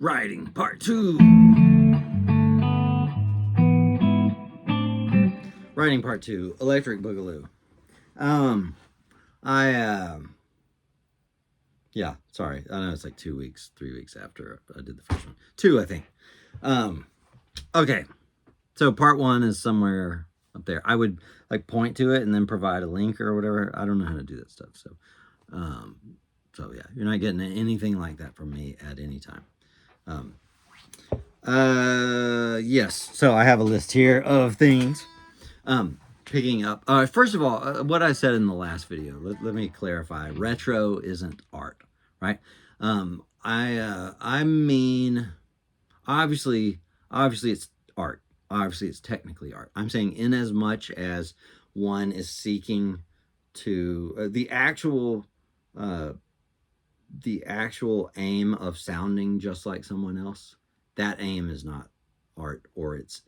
Writing part 2. Writing part 2. Electric Boogaloo. Um, I yeah, sorry. I know it's like 2 weeks, 3 weeks after I did the first one. 2, I think. Um, okay. So part 1 is somewhere up there. I would like point to it and then provide a link or whatever. I don't know how to do that stuff. Um, so yeah, you're not getting anything like that from me at any time. Yes. So I have a list here of things. Picking up. First of all, what I said in the last video. Let me clarify. Retro isn't art, right? I mean, obviously, it's art. Obviously, it's technically art. I'm saying in as much as one is seeking to uh, the actual aim of sounding just like someone else. That aim is not art, or it's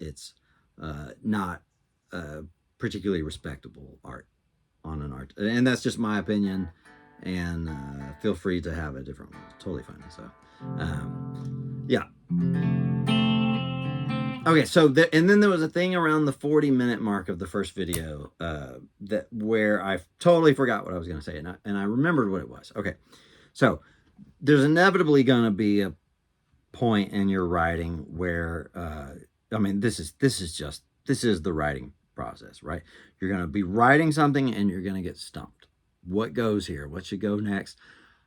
not particularly respectable art on an art, and that's just my opinion. And feel free to have a different one. It's totally fine. So, yeah. Okay, so and then there was a thing around the 40-minute mark of the first video that where I totally forgot what I was going to say, and I remembered what it was. Okay, so there's inevitably going to be a point in your writing where I mean, this is the writing process, right? You're going to be writing something and you're going to get stumped. What goes here? What should go next?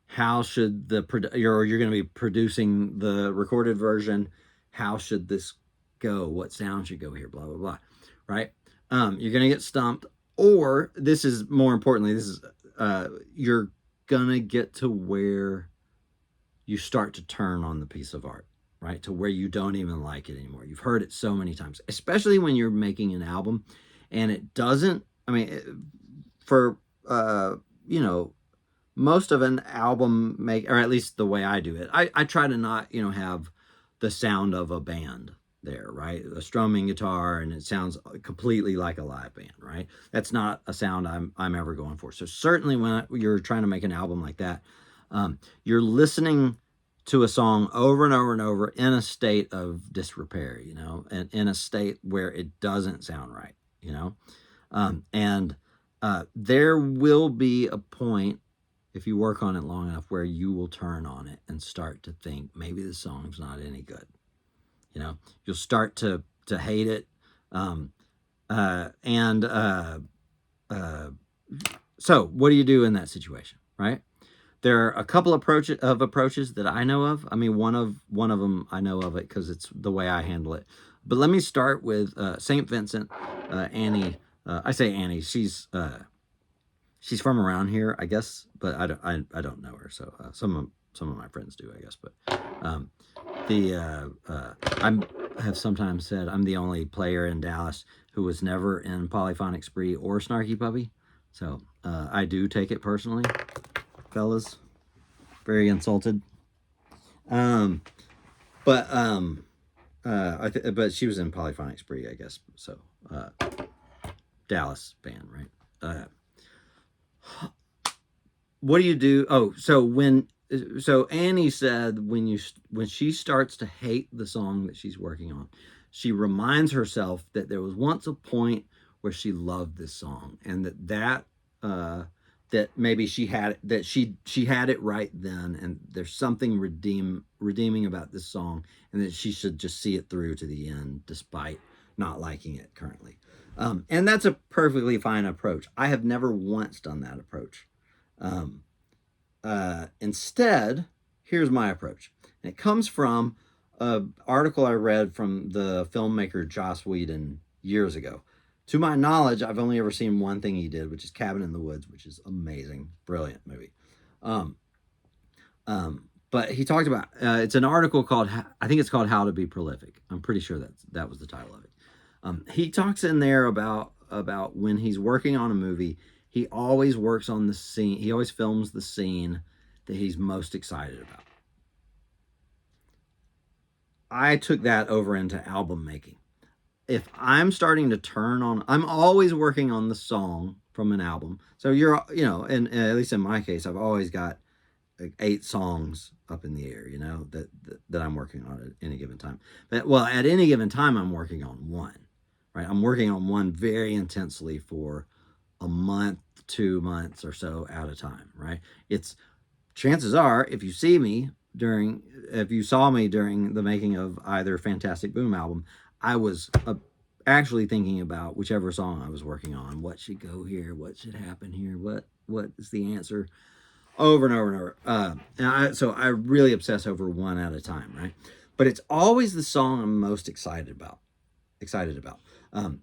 How should you're going to be producing the recorded version? How should this go? What sound should go here? Blah blah blah, right? You're going to get stumped, or this is more importantly, this is you're going to get to where you start to turn on the piece of art, right? To where you don't even like it anymore. You've heard it so many times, especially when you're making an album and it doesn't, I mean, for, you know, most of an album or at least the way I do it, I try to not, have the sound of a band there, right? A strumming guitar and it sounds completely like a live band, right? That's not a sound I'm ever going for. So certainly when you're trying to make an album like that, you're listening to a song over and over and over in a state of disrepair, and in a state where it doesn't sound right, and there will be a point, if you work on it long enough, where you will turn on it and start to think maybe the song's not any good. You'll start to hate it, and so what do you do in that situation, right? There are a couple approaches that I know of. I mean, one of them I know of it because it's the way I handle it. But let me start with Saint Vincent. Annie. I say Annie. She's from around here, I guess, but I don't know her. So some of my friends do, I guess. But I have sometimes said I'm the only player in Dallas who was never in Polyphonic Spree or Snarky Puppy. So I do take it personally, fellas. Very insulted. But but she was in Polyphonic Spree, I guess. So Dallas band, right? What do you do? Oh, so Annie said when she starts to hate the song that she's working on, she reminds herself that there was once a point where she loved this song, and that maybe she had it right then, and there's something redeeming about this song, and that she should just see it through to the end despite not liking it currently. And that's a perfectly fine approach. I have never once done that approach. Instead, here's my approach. And it comes from an article I read from the filmmaker Joss Whedon years ago. To my knowledge, I've only ever seen one thing he did, which is Cabin in the Woods, which is amazing, brilliant movie. But he talked about it's an article called, I think it's called How to Be Prolific. I'm pretty sure that was the title of it. He talks in there about when he's working on a movie, he always works on the scene. He always films the scene that he's most excited about. I took that over into album making. If I'm starting to turn on, I'm always working on the song from an album. So and at least in my case, I've always got like 8 songs up in the air, you know, that I'm working on at any given time. But, well, at any given time, I'm working on one, right? I'm working on one very intensely for a month, 2 months or so at a time, right? It's chances are, if you saw me during the making of either Fantastic Boom album, I was actually thinking about whichever song I was working on. What should go here? What should happen here? What is the answer? Over and over and over. So I really obsess over one at a time, right? But it's always the song I'm most excited about. Um,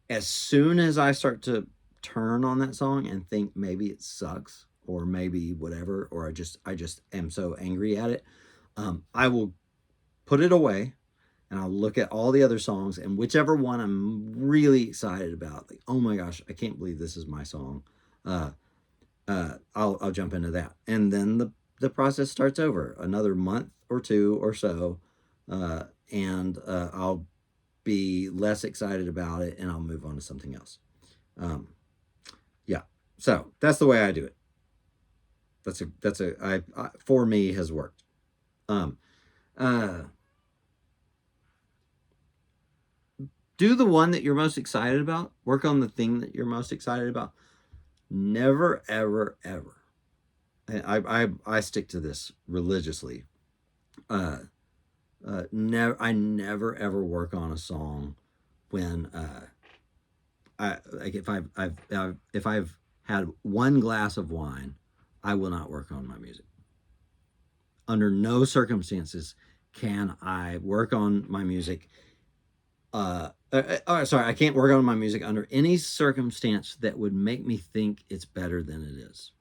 as soon as I start to turn on that song and think maybe it sucks or maybe whatever, or I just am so angry at it, I will put it away and I'll look at all the other songs, and whichever one I'm really excited about, like, oh my gosh, I can't believe this is my song. I'll jump into that, and then the process starts over another month or two or so, and I'll be less excited about it, and I'll move on to something else. Yeah, so that's the way I do it. For me has worked. Um, uh, do the one that you're most excited about. Work on the thing that you're most excited about. Never, ever, ever. I stick to this religiously. I never ever work on a song when I like if I've had one glass of wine, I will not work on my music. Under no circumstances can I work on my music. Sorry, I can't work on my music under any circumstance that would make me think it's better than it is.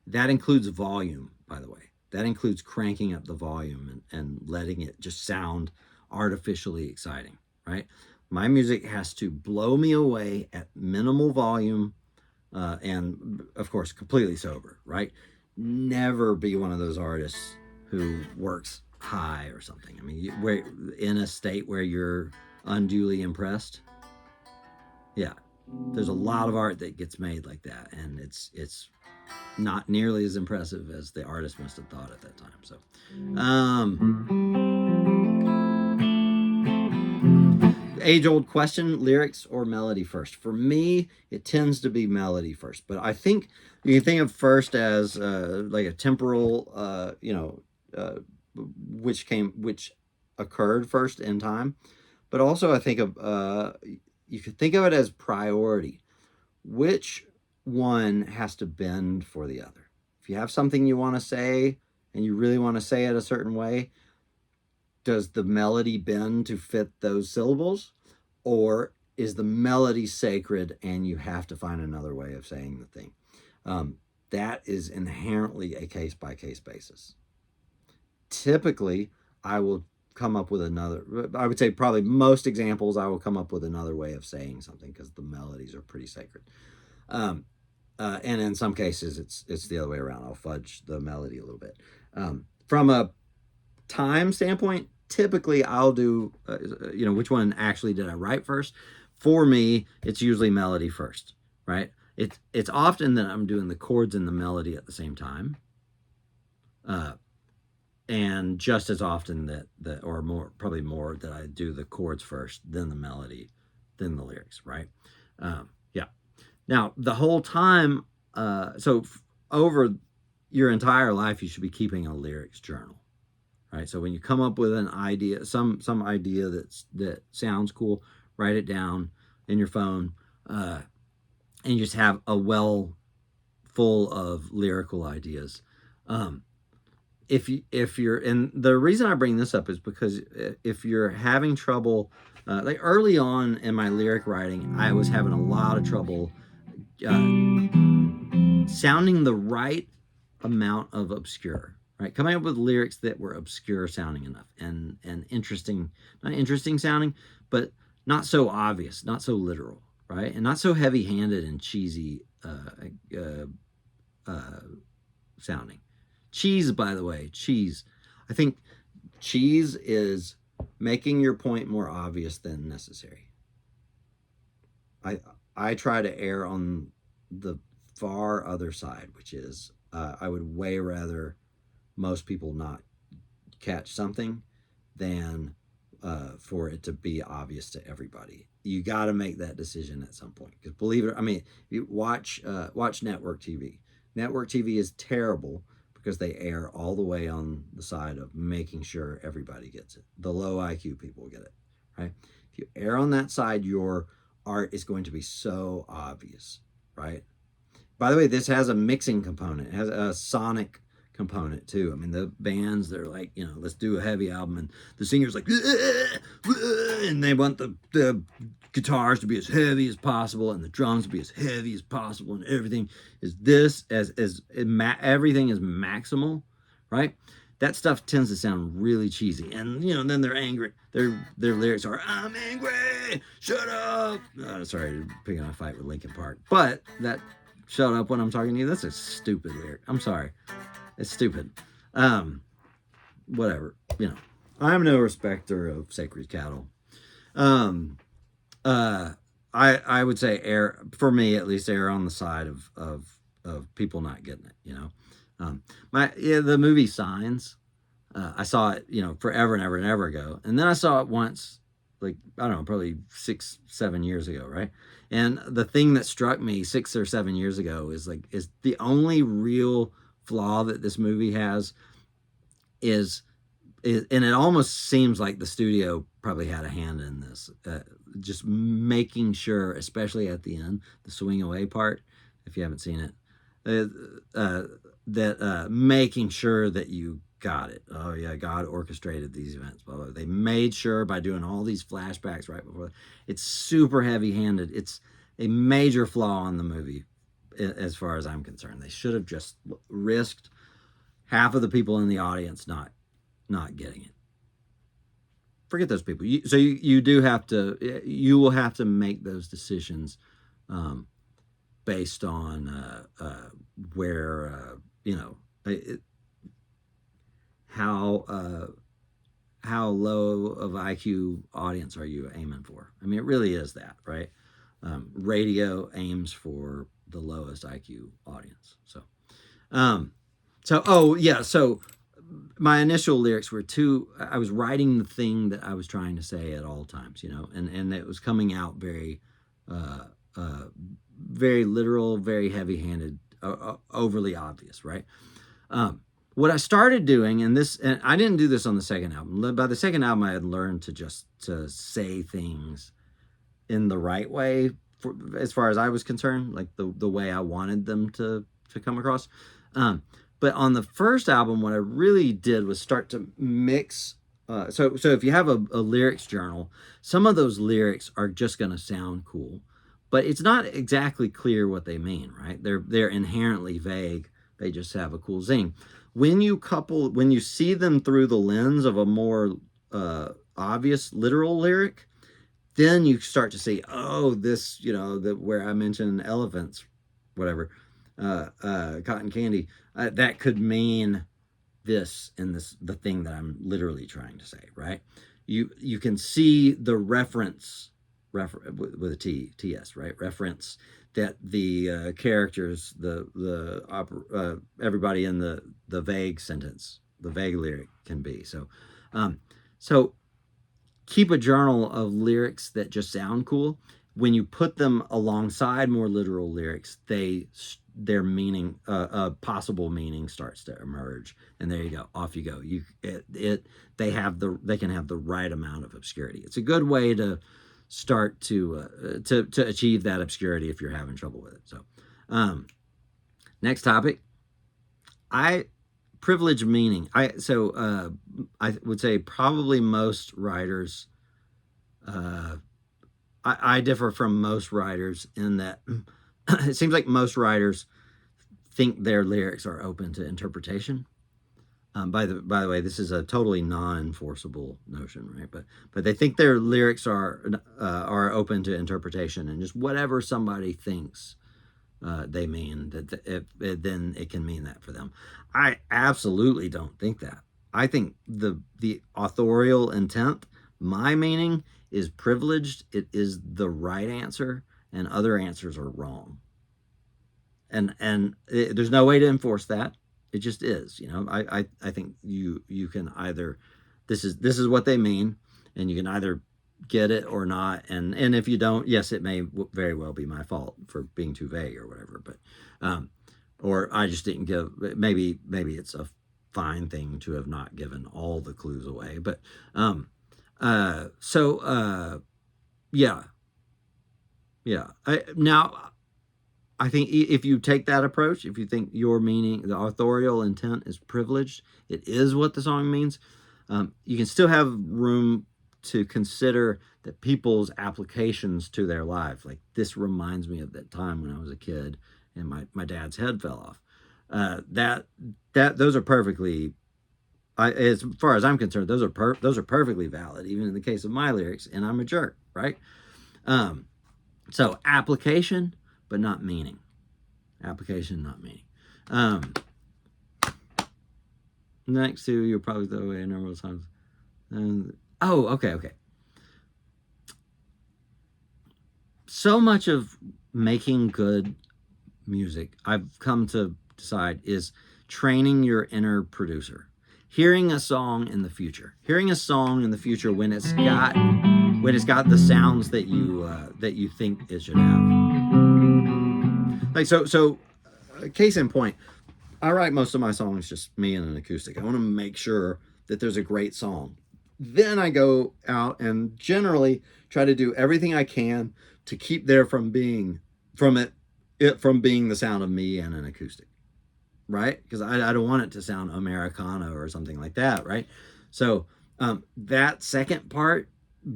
That includes volume, by the way. That includes cranking up the volume and letting it just sound artificially exciting, right? My music has to blow me away at minimal volume, and of course, completely sober, right? Never be one of those artists who works high or something. I mean, where in a state where you're unduly impressed. Yeah, there's a lot of art that gets made like that, and it's not nearly as impressive as the artist must have thought at that time. So, age-old question: lyrics or melody first? For me, it tends to be melody first, but I think you can think of first as like a temporal, which occurred first in time, but also I think of you could think of it as priority. Which one has to bend for the other? If you have something you want to say and you really want to say it a certain way, does the melody bend to fit those syllables? Or is the melody sacred and you have to find another way of saying the thing? That is inherently a case-by-case basis. Typically, I will come up with I would say probably most examples, I will come up with another way of saying something because the melodies are pretty sacred. And in some cases, it's the other way around. I'll fudge the melody a little bit. From a time standpoint, typically I'll do, which one actually did I write first? For me, it's usually melody first, right? It's often that I'm doing the chords and the melody at the same time. And just as often or more, probably more, that I do the chords first, then the melody, then the lyrics, right? Yeah. Now, the whole time, over your entire life, you should be keeping a lyrics journal, right? So when you come up with an idea, some idea that sounds cool, write it down in your phone, and you just have a well full of lyrical ideas. If you're, and the reason I bring this up is because if you're having trouble, like early on in my lyric writing, I was having a lot of trouble sounding the right amount of obscure, right? Coming up with lyrics that were obscure sounding enough and interesting, not interesting sounding, but not so obvious, not so literal, right? And not so heavy-handed and cheesy sounding. Cheese, by the way, cheese. I think cheese is making your point more obvious than necessary. I try to err on the far other side, which is I would way rather most people not catch something than for it to be obvious to everybody. You got to make that decision at some point. Because believe it, I mean, you watch network TV. Network TV is terrible because they err all the way on the side of making sure everybody gets it. The low IQ people get it, right? If you err on that side, your art is going to be so obvious, right? By the way, this has a mixing component. It has a sonic component too. I mean, the bands, they're like, let's do a heavy album, and the singer's like, and they want the guitars to be as heavy as possible, and the drums to be as heavy as possible, and everything is this everything is maximal, right? That stuff tends to sound really cheesy, and then they're angry. Their lyrics are, "I'm angry, shut up." Sorry, picking a fight with Linkin Park, but that "shut up when I'm talking to you," that's a stupid lyric. I'm sorry, it's stupid. Whatever, I'm no respecter of sacred cattle. I would say err, for me at least, err on the side of people not getting it. The movie Signs, I saw it forever and ever and ever ago, and then I saw it once, like, I don't know, probably 6-7 years ago, right? And the thing that struck me 6 or 7 years ago is the only real flaw that this movie has is and it almost seems like the studio probably had a hand in this, just making sure, especially at the end, the swing away part, if you haven't seen it, that making sure that you got it. Oh yeah, God orchestrated these events. Blah, blah. They made sure by doing all these flashbacks right before. It's super heavy-handed. It's a major flaw in the movie, as far as I'm concerned. They should have just risked half of the people in the audience not getting it. Forget those people. You do have to. You will have to make those decisions based on where how low of IQ audience are you aiming for? I mean, it really is that, right? Radio aims for the lowest IQ audience. So my initial lyrics were I was writing the thing that I was trying to say at all times, and it was coming out very, very literal, very heavy-handed, overly obvious, right? What I started doing, and I didn't do this on the second album. By the second album, I had learned to say things in the right way, as far as I was concerned, like the way I wanted them to come across. But on the first album, what I really did was start to mix. So if you have a lyrics journal, some of those lyrics are just going to sound cool, but it's not exactly clear what they mean, right? They're inherently vague. They just have a cool zing. When you see them through the lens of a more obvious literal lyric, then you start to see, oh, this, where I mentioned elephants, whatever, cotton candy, that could mean this in the thing that I'm literally trying to say, right? You can see the reference with a TS, right? Reference that the characters, everybody in the vague sentence, the vague lyric can be. So keep a journal of lyrics that just sound cool. When you put them alongside more literal lyrics, their meaning, possible meaning, starts to emerge, and there you go. Off you go. They can have the right amount of obscurity. It's a good way to start to achieve that obscurity if you're having trouble with it. So, next topic. Privilege meaning. I would say probably most writers. I differ from most writers in that it seems like most writers think their lyrics are open to interpretation. By the way, this is a totally non-enforceable notion, right? But they think their lyrics are open to interpretation, and just whatever somebody thinks they mean, then it can mean that for them. I absolutely don't think that. I think the authorial intent, my meaning, is privileged. It is the right answer, and other answers are wrong. There's no way to enforce that. It just is. I think you can either, this is what they mean, and you can either get it or not. And if you don't, yes, it may very well be my fault for being too vague or whatever. But or I just didn't give. Maybe it's a fine thing to have not given all the clues away. But yeah, yeah. I think if you take that approach, if you think your meaning, the authorial intent is privileged, it is what the song means, you can still have room to consider that people's applications to their lives. Like, this reminds me of that time when I was a kid and my dad's head fell off. Those are perfectly, as far as I'm concerned, those are perfectly valid, even in the case of my lyrics, and I'm a jerk, right? So application, but not meaning. Application, not meaning. Next to, you'll probably throw away a number of songs. Okay. So much of making good music, I've come to decide, is training your inner producer. Hearing a song in the future. Hearing a song in the future when it's got the sounds that you think it should have. Like, so case in point, I write most of my songs just me and an acoustic. I want to make sure that there's a great song. Then I go out and generally try to do everything I can to keep there from being the sound of me and an acoustic, right? Because I don't want it to sound Americana or something like that, right? So that second part,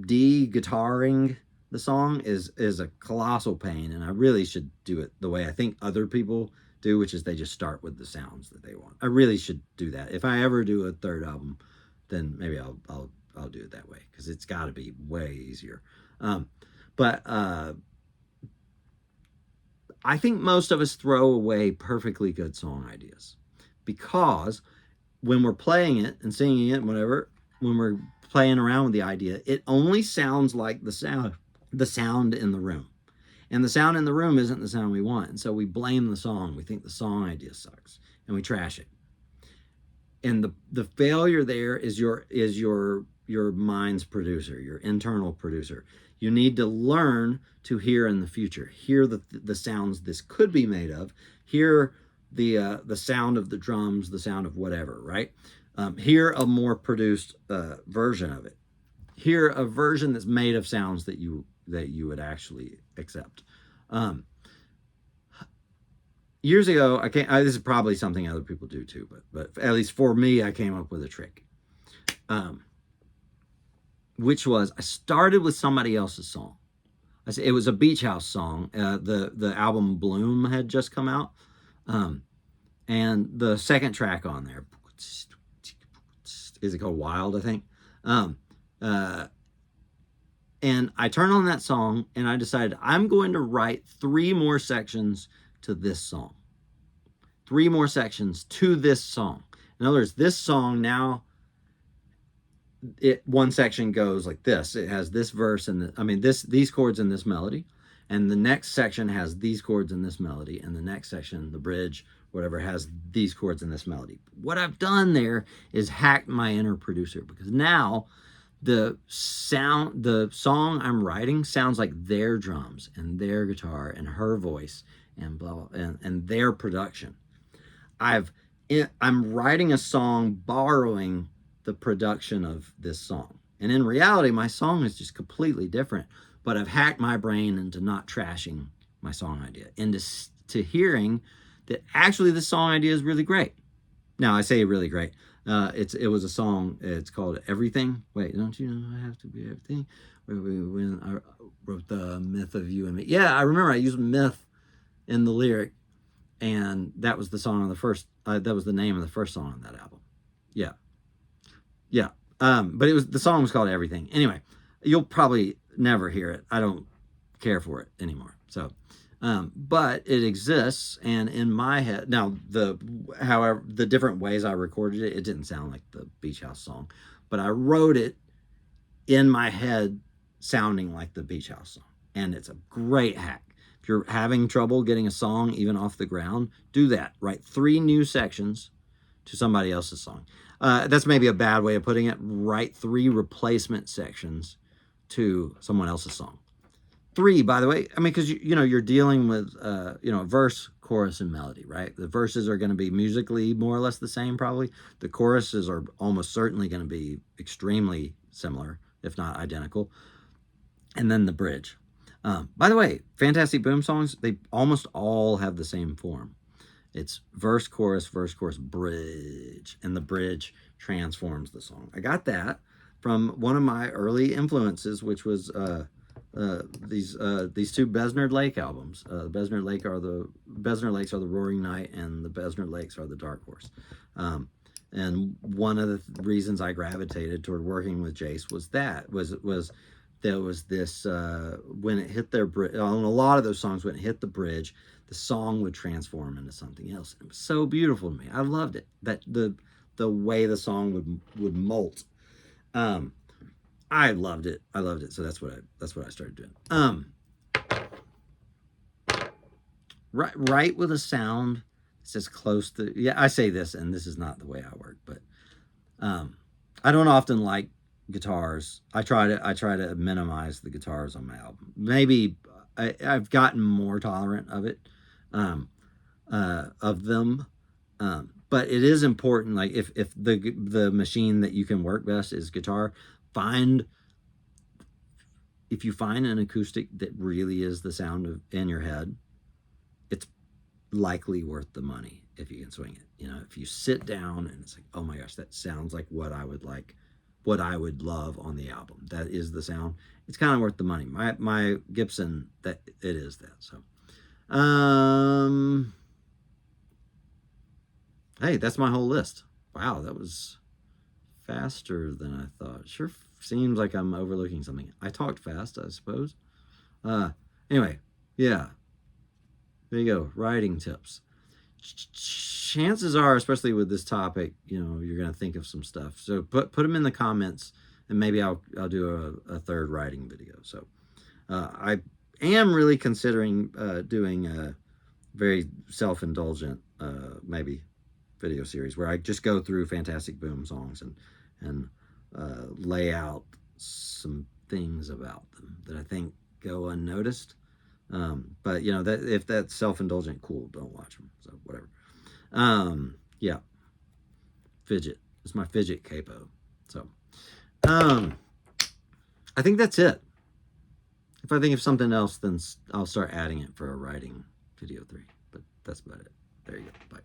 de-guitaring the song, is a colossal pain, and I really should do it the way I think other people do, which is they just start with the sounds that they want. I really should do that. If I ever do a third album, then maybe I'll do it that way, because it's got to be way easier. But I think most of us throw away perfectly good song ideas, because when we're playing it and singing it and whatever, when we're playing around with the idea, it only sounds like the sound in the room. And the sound in the room isn't the sound we want. And so we blame the song. We think the song idea sucks, and we trash it. And the failure there is your mind's producer, your internal producer. You need to learn to hear in the future. Hear the sounds this could be made of. Hear the sound of the drums, the sound of whatever, right? Hear a more produced version of it. Hear a version that's made of sounds that you would actually accept. Years ago, this is probably something other people do too, but at least for me, I came up with a trick, which was, I started with somebody else's song. It was a Beach House song. The album Bloom had just come out, and the second track on there, is it called Wild, I think? And I turned on that song, and I decided I'm going to write 3 more sections to this song. 3 more sections to this song. In other words, this song now, one section goes like this. It has this verse and these chords in this melody, and the next section has these chords in this melody, and the next section, the bridge, whatever, has these chords in this melody. What I've done there is hacked my inner producer, because now the song I'm writing sounds like their drums and their guitar and her voice and blah, blah, and their production. I'm writing a song borrowing the production of this song. And in reality, my song is just completely different, but I've hacked my brain into not trashing my song idea, into to hearing that actually the song idea is really great. Now, I say really great. It was a song. It's called Everything. Wait, don't you know I have to be everything? When I wrote the Myth of You and Me. Yeah, I remember I used myth in the lyric, and that was the song on the first. That was the name of the first song on that album. Yeah. But the song was called Everything. Anyway, you'll probably never hear it. I don't care for it anymore. So. But it exists, and in my head now, however the different ways I recorded it, it didn't sound like the Beach House song, but I wrote it in my head sounding like the Beach House song, and it's a great hack, If you're having trouble getting a song even off the ground, do that. Write 3 new sections to somebody else's song. That's maybe a bad way of putting it. Write 3 replacement sections to someone else's song. 3, by the way, I mean, because you're dealing with verse, chorus, and melody, right? The verses are going to be musically more or less the same, probably. The choruses are almost certainly going to be extremely similar, if not identical. And then the bridge. By the way, Fantastic Boom songs, they almost all have the same form. It's verse, chorus, bridge, and the bridge transforms the song. I got that from one of my early influences, which was these 2 Besnard Lake albums. The Besnard Lakes are the Roaring Night, and the Besnard Lakes are the Dark Horse. And one of the reasons I gravitated toward working with Jace was there was this when it hit their bridge. On a lot of those songs, when it hit the bridge, the song would transform into something else. It was so beautiful to me. I loved it. That the way the song would molt. I loved it. So that's what I started doing. Write with a sound that's as close to, I say this, and this is not the way I work, but I don't often like guitars. I try to minimize the guitars on my album. Maybe I've gotten more tolerant of it, of them. But it is important. Like if the machine that you can work best is guitar, if you find an acoustic that really is the sound in your head, it's likely worth the money if you can swing it. If you sit down and it's like, oh my gosh, that sounds like what I would love on the album. That is the sound. It's kind of worth the money. My Gibson, that it is that. So, hey, that's my whole list. Wow, that was faster than I thought. Sure seems like I'm overlooking something. I talked fast, I suppose. Anyway, yeah. There you go. Writing tips. Chances are, especially with this topic, you're going to think of some stuff. So put them in the comments, and maybe I'll do a third writing video. So I am really considering doing a very self-indulgent maybe video series where I just go through Fantastic Boom songs and lay out some things about them that I think go unnoticed. But that if that's self-indulgent, cool, don't watch them. So whatever. Yeah. Fidget. It's my fidget capo. So I think that's it. If I think of something else, then I'll start adding it for a writing video 3. But that's about it. There you go. Bye.